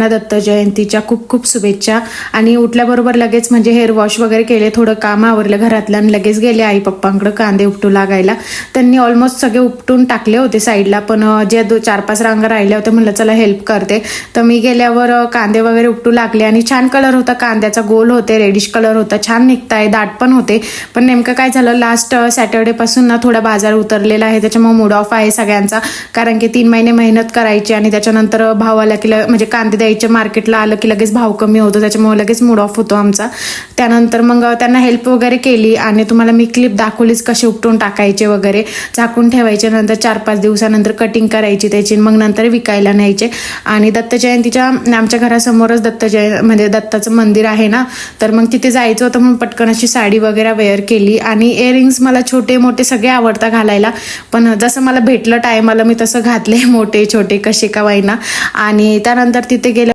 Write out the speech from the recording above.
दत्त जयंतीच्या खूप खूप शुभेच्छा. आणि उठल्याबरोबर लगेच म्हणजे हेअर वॉश वगैरे केले, थोडं काम आवरलं घरातलं आणि लगेच गेले आई पप्पांकडे कांदे उपटू लागायला. त्यांनी ऑलमोस्ट सगळे उपटून टाकले होते साईडला, पण जे 4-5 रांगा राहिल्या होत्या म्हणलं चला हेल्प करते. तर मी गेल्यावर कांदे वगैरे उपटू लागले आणि छान कलर होता कांद्याचा, गोल होते, रेडिश कलर होता, छान निघताय, दाट पण होते. पण नेमकं काय झालं, लास्ट सॅटर्डे पासून ना थोडा बाजार उतरलेला आहे, त्याच्यामुळे मूड ऑफ आहे सगळ्यांचा. कारण की 3 महिने मेहनत करायची आणि त्याच्यानंतर भाव आला की म्हणजे कांदे द्यायचे मार्केटला आलं की लगेच भाव कमी होतो, त्याच्यामुळे लगेच मूड ऑफ होतो आमचा. त्यानंतर मग त्यांना हेल्प वगैरे केली आणि तुम्हाला मी क्लिप दाखवलीच कसे उपटून टाकायचे वगैरे, झाकून ठेवायचे, नंतर 4-5 दिवसानंतर कटिंग करायची त्याची, मग नंतर विकायला न्यायचे. आणि दत्त जयंतीच्या आमच्या घरासमोरच म्हणजे दत्ताचं मंदिर आहे ना, तर मग तिथे जायचं होतं म्हणून पटकन अशी साडी वगैरे वेअर केली. आणि इयरिंग्स मला छोटे मोठे सगळे आवडतात घालायला, पण जसं मला भेटलं टायमाला मी तसं घातले, मोठे छोटे कसे का वाईना. आणि त्यानंतर तिथे